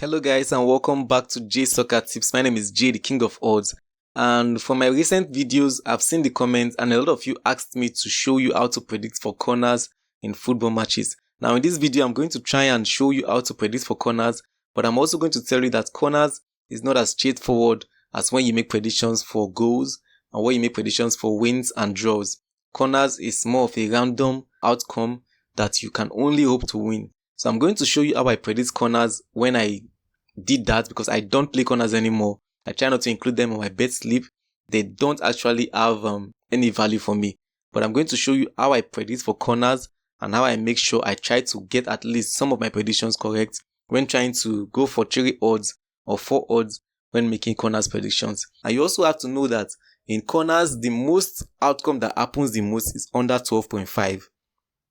Hello guys and welcome back to JaySoccerTips. My name is Jay, the king of odds. And for my recent videos, I've seen the comments and a lot of you asked me to show you how to predict for corners in football matches. Now in this video, I'm going to try and show you how to predict for corners, but I'm also going to tell you that corners is not as straightforward as when you make predictions for goals and when you make predictions for wins and draws. Corners is more of a random outcome that you can only hope to win. So I'm going to show you how I predict corners when I did that, because I don't play corners anymore. I try not to include them on my bet slip. They don't actually have any value for me. But I'm going to show you how I predict for corners and how I make sure I try to get at least some of my predictions correct when trying to go for 3 odds or 4 odds when making corners predictions. And you also have to know that in corners, the most outcome that happens the most is under 12.5.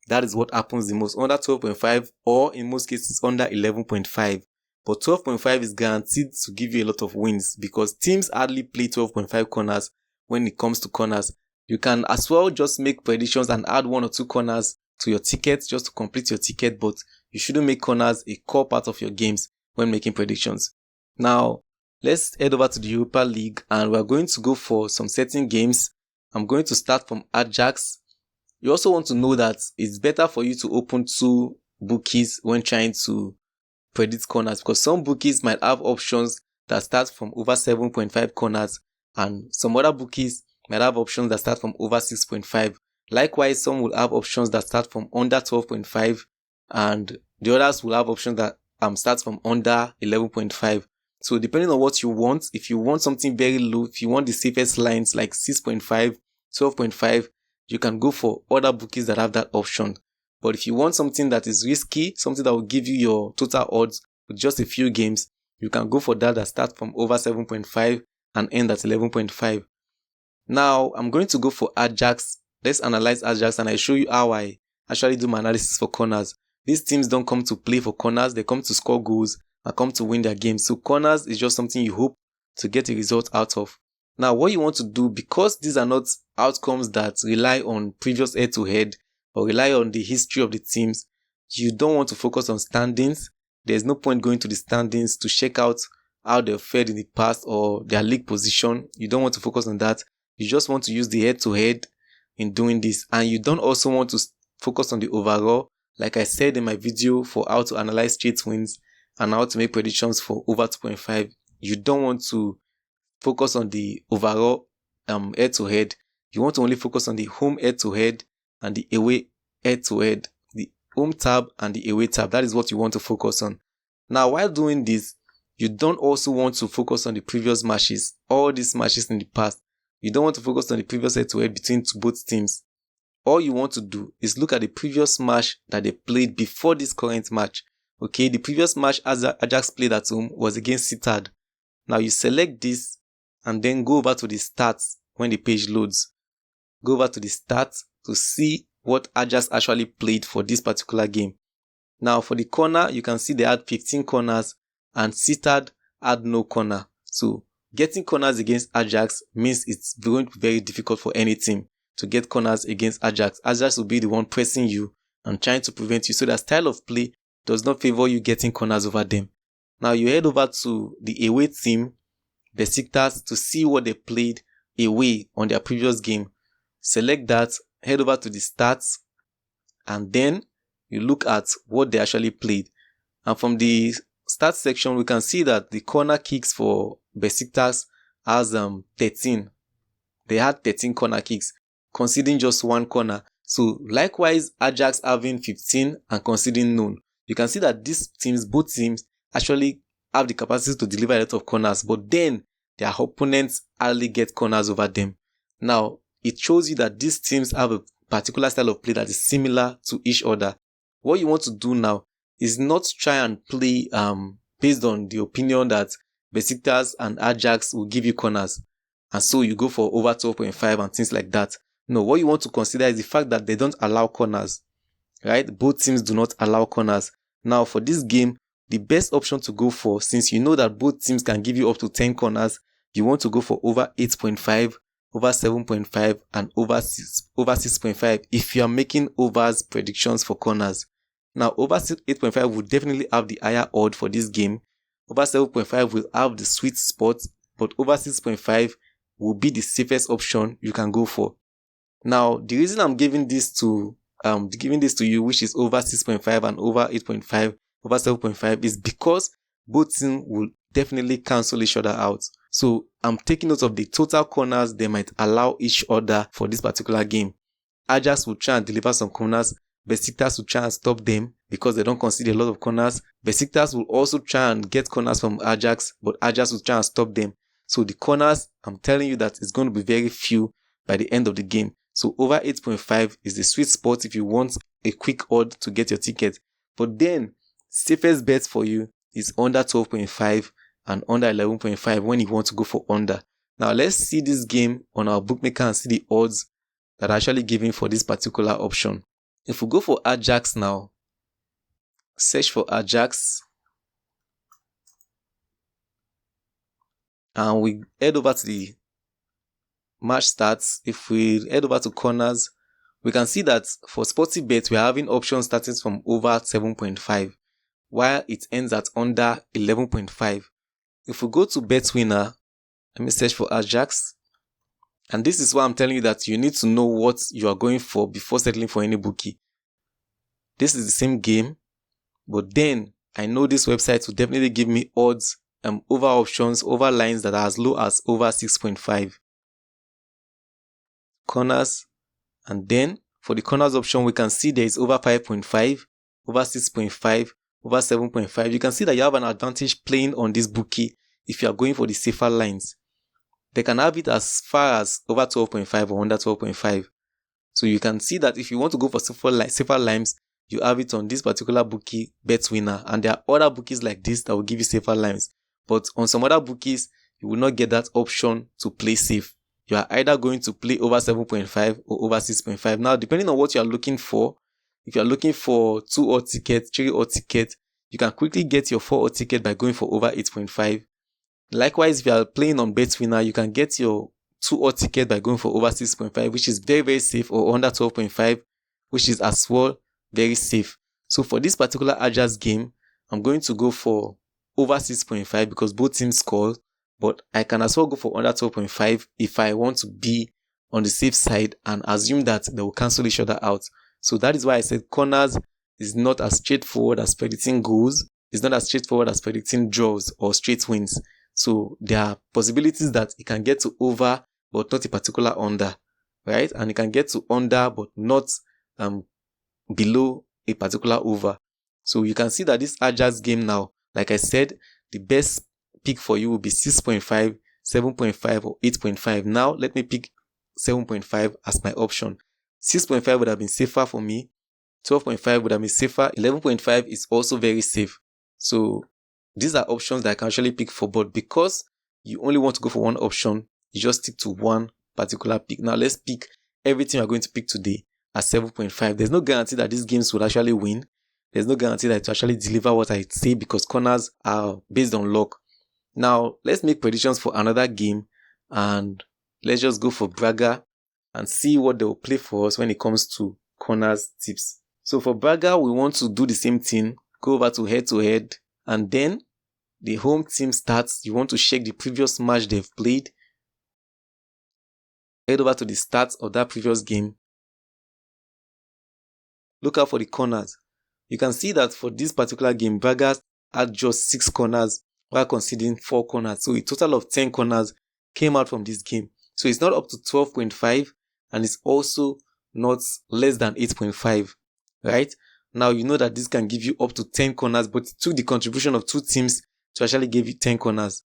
That is what happens the most, under 12.5, or in most cases under 11.5. But 12.5 is guaranteed to give you a lot of wins because teams hardly play 12.5 corners when it comes to corners. You can as well just make predictions and add 1 or 2 corners to your ticket just to complete your ticket, but you shouldn't make corners a core part of your games when making predictions. Now, let's head over to the Europa League and we're going to go for some certain games. I'm going to start from Ajax. You also want to know that it's better for you to open 2 bookies when trying to predict corners, because some bookies might have options that start from over 7.5 corners and some other bookies might have options that start from over 6.5. Likewise, some will have options that start from under 12.5 and the others will have options that start from under 11.5. So depending on what you want, if you want something very low, if you want the safest lines like 6.5, 12.5, you can go for other bookies that have that option. But if you want something that is risky, something that will give you your total odds with just a few games, you can go for that starts from over 7.5 and end at 11.5. Now, I'm going to go for Ajax. Let's analyze Ajax and I show you how I actually do my analysis for corners. These teams don't come to play for corners, they come to score goals and come to win their games. So corners is just something you hope to get a result out of. Now, what you want to do, because these are not outcomes that rely on previous head-to-head or rely on the history of the teams, you don't want to focus on standings. There's no point going to the standings to check out how they've fared in the past or their league position. You don't want to focus on that. You just want to use the head-to-head in doing this. And you don't also want to focus on the overall. Like I said in my video for how to analyze straight wins and how to make predictions for over 2.5, you don't want to focus on the overall head-to-head. You want to only focus on the home head-to-head and the away head-to-head, the home tab and the away tab. That is what you want to focus on. Now, while doing this, you don't also want to focus on the previous matches, all these matches in the past. You don't want to focus on the previous head-to-head between both teams. All you want to do is look at the previous match that they played before this current match. Okay, the previous match Ajax played at home was against Sittard. Now you select this and then go over to the stats when the page loads. Go over to the stats to see what Ajax actually played for this particular game. Now for the corner, you can see they had 15 corners and Sittard had no corner. So getting corners against Ajax means it's going to be very difficult for any team to get corners against Ajax. Ajax will be the one pressing you and trying to prevent you. So that style of play does not favor you getting corners over them. Now you head over to the away team, Besiktas, to see what they played away on their previous game. Select that, head over to the stats, and then you look at what they actually played. And from the stats section, we can see that the corner kicks for Besiktas has 13. They had 13 corner kicks, conceding just 1 corner. So likewise, Ajax having 15 and conceding none. You can see that these teams, both teams, actually have the capacity to deliver a lot of corners, but then their opponents hardly get corners over them. Now, it shows you that these teams have a particular style of play that is similar to each other. What you want to do now is not try and play based on the opinion that Besiktas and Ajax will give you corners, and so you go for over 12.5 and things like that. No, what you want to consider is the fact that they don't allow corners, right? Both teams do not allow corners. Now, for this game, the best option to go for, since you know that both teams can give you up to 10 corners, you want to go for over 8.5, over 7.5 and over 6.5 if you are making overs predictions for corners. Now, over 8.5 would definitely have the higher odd for this game, Over 7.5 will have the sweet spot, but over 6.5 will be the safest option you can go for. Now, the reason I'm giving this to you, which is over 6.5 and over 8.5, over 7.5, is because both teams will definitely cancel each other out. So I'm taking note of the total corners they might allow each other for this particular game. Ajax will try and deliver some corners. Besiktas will try and stop them because they don't concede a lot of corners. Besiktas will also try and get corners from Ajax, but Ajax will try and stop them. So the corners, I'm telling you that it's going to be very few by the end of the game. So over 8.5 is the sweet spot if you want a quick odd to get your ticket. But then, safest bet for you is under 12.5 and under 11.5 when you want to go for under. Now let's see this game on our bookmaker and see the odds that are actually given for this particular option. If we go for Ajax now, search for Ajax, and we head over to the match stats. If we head over to corners, we can see that for Sportybet, we are having options starting from over 7.5, while it ends at under 11.5. If we go to BetWinner, let me search for Ajax. And this is why I'm telling you that you need to know what you are going for before settling for any bookie. This is the same game, but then I know this website will definitely give me odds, over options, over lines that are as low as over 6.5. Corners, and then for the corners option, we can see there is over 5.5, over 6.5, over 7.5. You can see that you have an advantage playing on this bookie if you are going for the safer lines. They can have it as far as over 12.5 or under 12.5. So you can see that if you want to go for safer lines, you have it on this particular bookie, BetWinner. And there are other bookies like this that will give you safer lines. But on some other bookies, you will not get that option to play safe. You are either going to play over 7.5 or over 6.5. Now, depending on what you are looking for, if you are looking for 2-odd ticket, 3-odd ticket, you can quickly get your 4-odd ticket by going for over 8.5. Likewise, if you are playing on BetWinner, you can get your 2-odd ticket by going for over 6.5, which is very, very safe, or under 12.5, which is as well very safe. So for this particular Ajax game, I'm going to go for over 6.5 because both teams score, but I can as well go for under 12.5 if I want to be on the safe side and assume that they will cancel each other out. So that is why I said corners is not as straightforward as predicting goals. It's not as straightforward as predicting draws or straight wins. So there are possibilities that it can get to over, but not a particular under, right? And it can get to under, but not below a particular over. So you can see that this Ajax game now, like I said, the best pick for you will be 6.5, 7.5 or 8.5. Now let me pick 7.5 as my option. 6.5 would have been safer for me. 12.5 would have been safer. 11.5 is also very safe. So these are options that I can actually pick for, but because you only want to go for one option, you just stick to one particular pick. Now let's pick everything we're going to pick today at 7.5. There's no guarantee that these games will actually win. There's no guarantee that it will actually deliver what I say because corners are based on luck. Now let's make predictions for another game and let's just go for Braga and see what they will play for us when it comes to corners tips. So for Braga, we want to do the same thing, go over to head, and then the home team starts. You want to check the previous match they've played. Head over to the stats of that previous game. Look out for the corners. You can see that for this particular game, Braga had just 6 corners while conceding 4 corners. So a total of 10 corners came out from this game. So it's not up to 12.5 and it's also not less than 8.5, right? Now you know that this can give you up to 10 corners, but it took the contribution of 2 teams to actually give you 10 corners.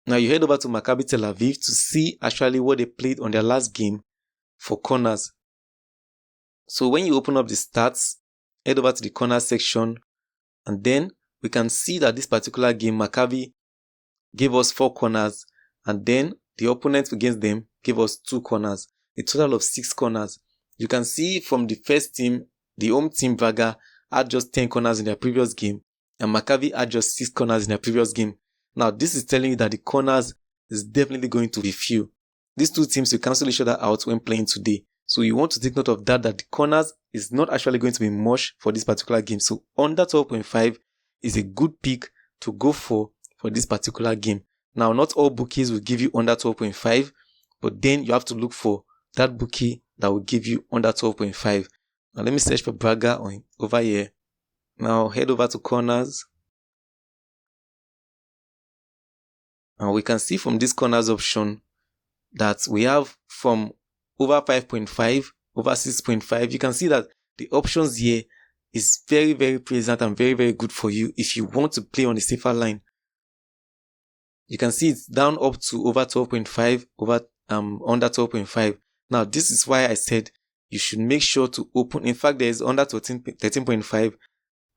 Now you head over to Maccabi Tel Aviv to see actually what they played on their last game for corners. So when you open up the stats, head over to the corner section, and then we can see that this particular game, Maccabi gave us 4 corners, and then the opponent against them gave us 2 corners, a total of 6 corners. You can see from the first team, the home team Braga had just 10 corners in their previous game, and Maccabi had just 6 corners in their previous game. Now, this is telling you that the corners is definitely going to be few. These 2 teams will cancel each other out when playing today. So you want to take note of that the corners is not actually going to be much for this particular game. So under 12.5 is a good pick to go for for this particular game. Now, not all bookies will give you under 12.5, but then you have to look for that bookie that will give you under 12.5. Now, let me search for Braga over here. Now, head over to corners. And we can see from this corners option that we have from over 5.5, over 6.5. You can see that the options here is very, very present and very, very good for you if you want to play on a safer line. You can see it's down up to over 12.5, under 12.5. Now, this is why I said you should make sure to open. In fact, there is under 13.5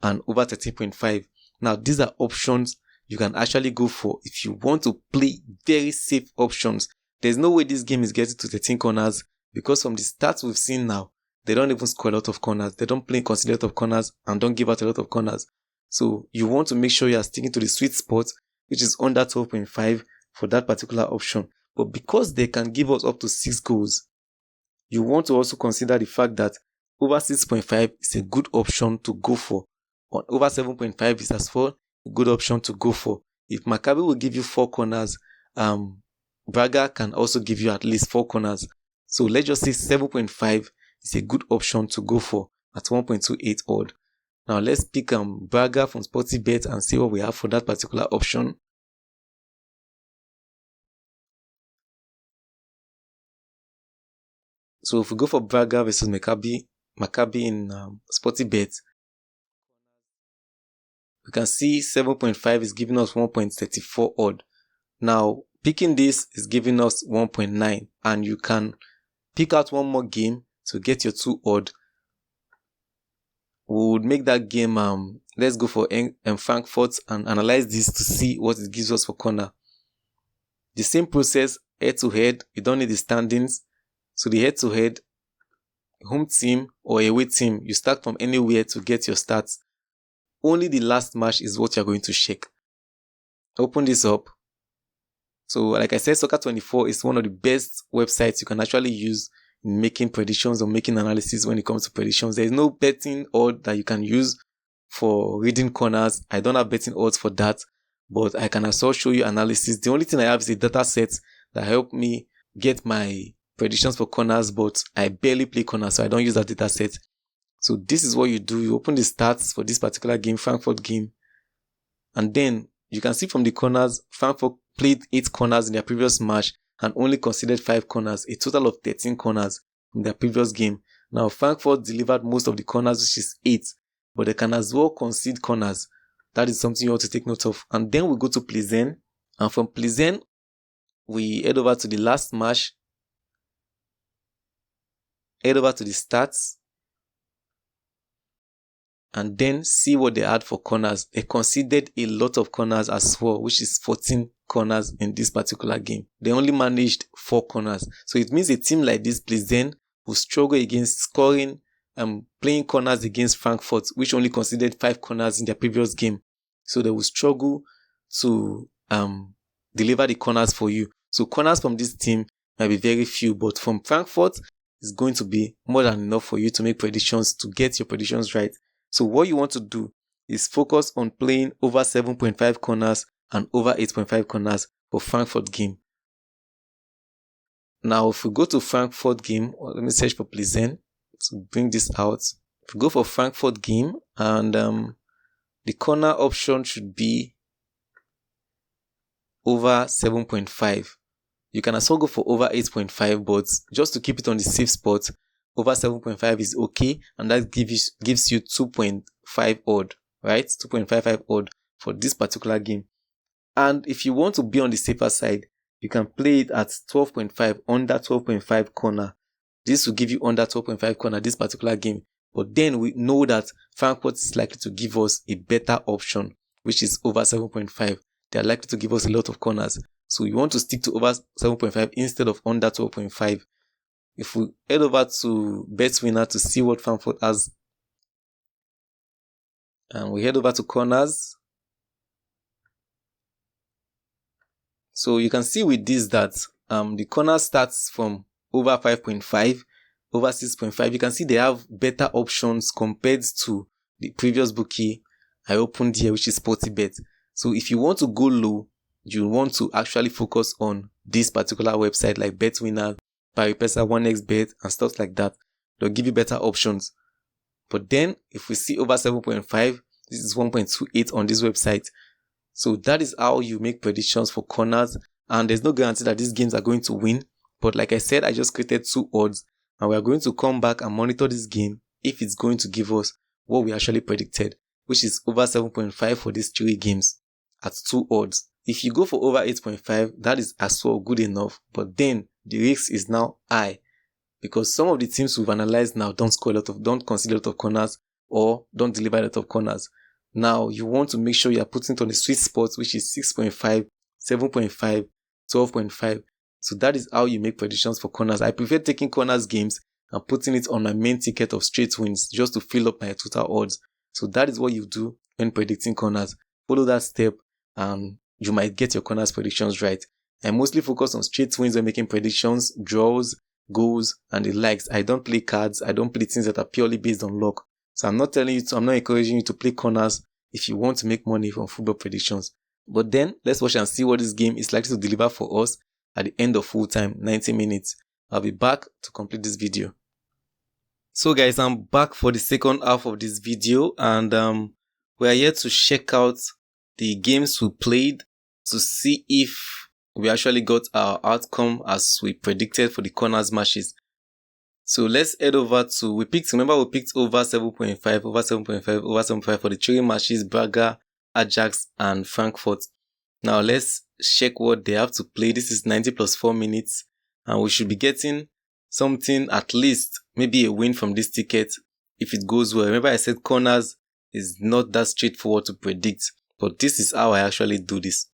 and over 13.5. Now, these are options you can actually go for if you want to play very safe options. There's no way this game is getting to 13 corners, because from the stats we've seen now, they don't even score a lot of corners. They don't concede a lot of corners and don't give out a lot of corners. So you want to make sure you are sticking to the sweet spot, which is under 12.5 for that particular option. But because they can give us up to 6 goals, you want to also consider the fact that over 6.5 is a good option to go for. On over 7.5 is as well a good option to go for. If Maccabi will give you 4 corners, Braga can also give you at least 4 corners. So let's just say 7.5 is a good option to go for at 1.28 odd. Now let's pick Braga from SportyBet and see what we have for that particular option. So if we go for Braga versus Maccabi in SportyBet, we can see 7.5 is giving us 1.34 odd. Now, picking this is giving us 1.9, and you can pick out one more game to get your 2 odd. We would make that game, let's go for Frankfurt and analyze this to see what it gives us for corner. The same process, head to head. You don't need the standings. So the head to head, home team or away team, you start from anywhere to get your stats. Only the last match is what you're going to check. Open this up. So like I said, Soccer24 is one of the best websites you can actually use in making predictions or making analysis when it comes to predictions. There is no betting odd that you can use for reading corners. I don't have betting odds for that, but I can also show you analysis. The only thing I have is a data set that help me get my predictions for corners, but I barely play corners, so I don't use that data set. So this is what you do. You open the stats for this particular game, Frankfurt game, and then you can see from the corners, Frankfurt played 8 corners in their previous match and only conceded 5 corners, a total of 13 corners in their previous game. Now, Frankfurt delivered most of the corners, which is 8, but they can as well concede corners. That is something you have to take note of. And then we go to Plizen, and from Plizen, we head over to the last match, head over to the stats, and then see what they had for corners. They conceded a lot of corners as well, which is 14 corners in this particular game. They only managed 4 corners. So it means a team like this, Plizen, will struggle against scoring and playing corners against Frankfurt, which only conceded 5 corners in their previous game. So they will struggle to deliver the corners for you. So corners from this team might be very few, but from Frankfurt, it's going to be more than enough for you to make predictions, to get your predictions right. So what you want to do is focus on playing over 7.5 corners and over 8.5 corners for Frankfurt game. Now, if we go to Frankfurt game, let me search for Plizen to bring this out. If we go for Frankfurt game, and the corner option should be over 7.5. You can also go for over 8.5, but just to keep it on the safe spot, over 7.5 is okay, and that gives you 2.5 odd, right? 2.55 odd for this particular game. And if you want to be on the safer side, you can play it at 12.5, under 12.5 corner. This will give you under 12.5 corner this particular game. But then we know that Frankfurt is likely to give us a better option, which is over 7.5. They are likely to give us a lot of corners. So you want to stick to over 7.5 instead of under 12.5. If we head over to BetWinner to see what Frankfurt has, and we head over to corners. So you can see with this that the corner starts from over 5.5, over 6.5. You can see they have better options compared to the previous bookie I opened here, which is SportyBet. So if you want to go low, you want to actually focus on this particular website like BetWinner, Paripesa, 1xBet, and stuff like that. They'll give you better options. But then if we see over 7.5, this is 1.28 on this website. So that is how you make predictions for corners. And there's no guarantee that these games are going to win. But like I said, I just created 2 odds. And we are going to come back and monitor this game if it's going to give us what we actually predicted, which is over 7.5 for these 3 games at 2 odds. If you go for over 8.5, that is as well good enough. But then the risk is now high, because some of the teams we've analyzed now don't concede a lot of corners or don't deliver a lot of corners. Now you want to make sure you are putting it on the sweet spot, which is 6.5, 7.5, 12.5. So that is how you make predictions for corners. I prefer taking corners games and putting it on my main ticket of straight wins just to fill up my total odds. So that is what you do when predicting corners. Follow that step and you might get your corners predictions right. I mostly focus on straight wins when making predictions, draws, goals, and the likes. I don't play cards. I don't play things that are purely based on luck. So I'm not encouraging you to play corners if you want to make money from football predictions. But then let's watch and see what this game is likely to deliver for us at the end of full time, 90 minutes. I'll be back to complete this video. So guys, I'm back for the second half of this video, and we are here to check out the games we played to see if we actually got our outcome as we predicted for the corners matches. So let's head over to, we picked over 7.5, over 7.5 for the 3 matches, Braga, Ajax, and Frankfurt. Now let's check what they have to play. This is 90 plus 4 minutes, and we should be getting something, at least maybe a win from this ticket if it goes well. Remember I said corners is not that straightforward to predict, but this is how I actually do this.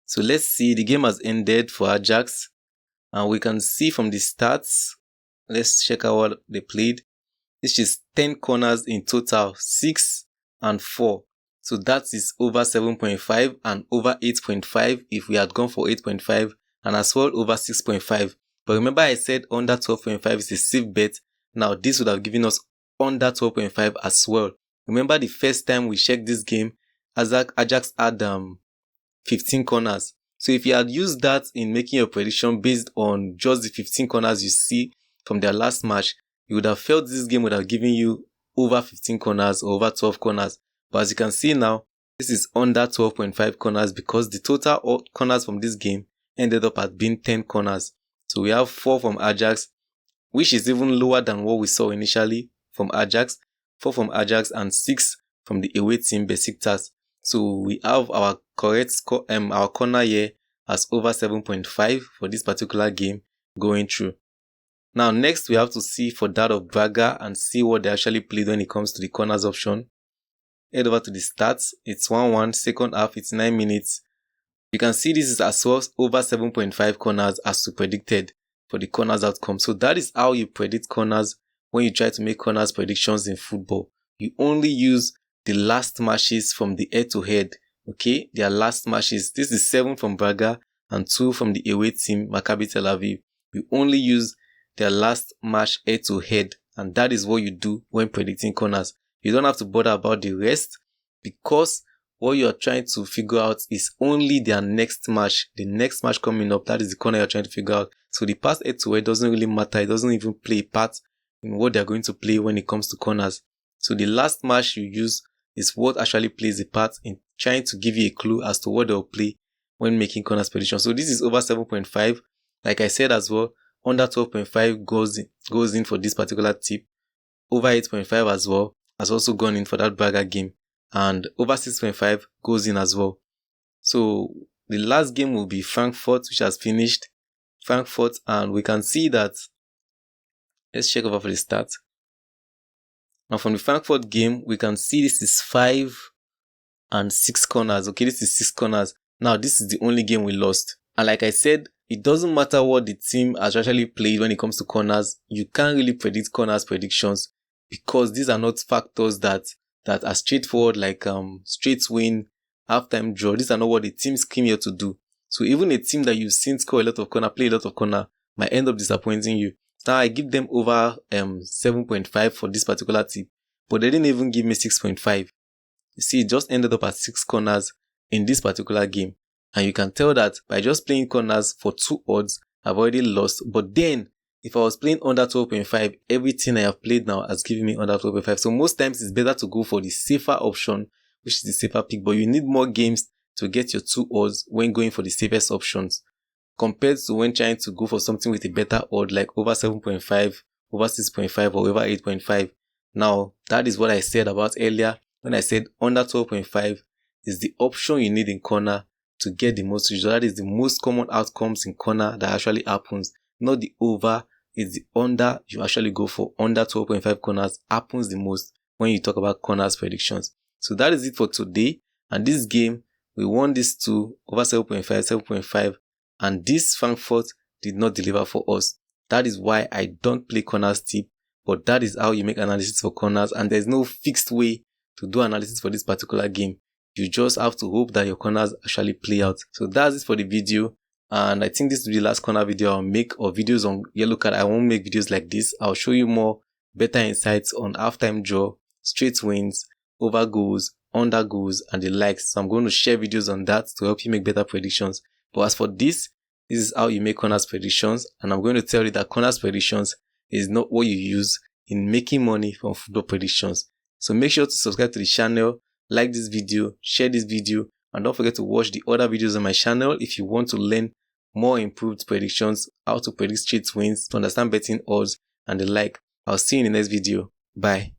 So let's see, the game has ended for Ajax, and we can see from the stats, let's check out what they played. This is 10 corners in total, 6 and 4. So that is over 7.5 and over 8.5 if we had gone for 8.5, and as well over 6.5. But remember I said under 12.5 is a safe bet. Now this would have given us under 12.5 as well. Remember the first time we checked this game, Ajax had 15 corners. So if you had used that in making your prediction based on just the 15 corners you see from their last match, you would have felt this game would have given you over 15 corners or over 12 corners. But as you can see now, this is under 12.5 corners because the total corners from this game ended up at being 10 corners. So we have 4 from Ajax, which is even lower than what we saw initially from Ajax, 4 from Ajax and 6 from the away team Besiktas. So we have our correct score, our corner here as over 7.5 for this particular game going through. Now next we have to see for that of Braga and see what they actually played when it comes to the corners option. Head over to the stats. It's 1-1, second half, it's 9 minutes. You can see this is as well over 7.5 corners as we predicted for the corners outcome. So that is how you predict corners when you try to make corners predictions in football. You only use the last matches from the head-to-head. Okay, their last matches. This is 7 from Braga and 2 from the away team Maccabi Tel Aviv. You only use their last match head-to-head, and that is what you do when predicting corners. You don't have to bother about the rest because what you're trying to figure out is only their next match. The next match coming up, that is the corner you're trying to figure out. So the past head-to-head doesn't really matter. It doesn't even play a part in what they're going to play when it comes to corners. So the last match you use is what actually plays a part in trying to give you a clue as to what they'll play when making corners predictions. So this is over 7.5. Like I said as well, under 12.5 goes in for this particular tip. Over 8.5 as well has also gone in for that Braga game. And over 6.5 goes in as well. So the last game will be Frankfurt, which has finished. Frankfurt, and we can see that. Let's check over for the stats. Now from the Frankfurt game, we can see this is 5 and 6 corners. Okay, this is 6 corners. Now this is the only game we lost. And like I said, it doesn't matter what the team has actually played when it comes to corners. You can't really predict corners predictions because these are not factors that are straightforward like straight win, halftime draw. These are not what the teams came here to do. So even a team that you've seen score a lot of corner, play a lot of corner, might end up disappointing you. Now I give them over 7.5 for this particular tip, but they didn't even give me 6.5. You see, it just ended up at 6 corners in this particular game. And you can tell that by just playing corners for 2 odds, I've already lost. But then, if I was playing under 12.5, everything I have played now has given me under 12.5. So most times it's better to go for the safer option, which is the safer pick. But you need more games to get your 2 odds when going for the safest options, compared to when trying to go for something with a better odd like over 7.5, over 6.5, or over 8.5. Now, that is what I said about earlier when I said under 12.5 is the option you need in corner to get the most result. That is the most common outcomes in corner that actually happens. Not the over, it's the under you actually go for. Under 12.5 corners happens the most when you talk about corners predictions. So that is it for today. And this game, we won this 2 over 7.5, 7.5. And this Frankfurt did not deliver for us. That is why I don't play corners tip. But that is how you make analysis for corners. And there's no fixed way to do analysis for this particular game. You just have to hope that your corners actually play out. So that's it for the video. And I think this will be the last corner video I'll make, or videos on yellow card. I won't make videos like this. I'll show you more better insights on halftime draw, straight wins, over goals, under goals, and the likes. So I'm going to share videos on that to help you make better predictions. But as for this is how you make corners predictions. And I'm going to tell you that corners predictions is not what you use in making money from football predictions. So make sure to subscribe to the channel, like this video, share this video, and don't forget to watch the other videos on my channel if you want to learn more improved predictions, how to predict straight wins, to understand betting odds, and the like. I'll see you in the next video. Bye.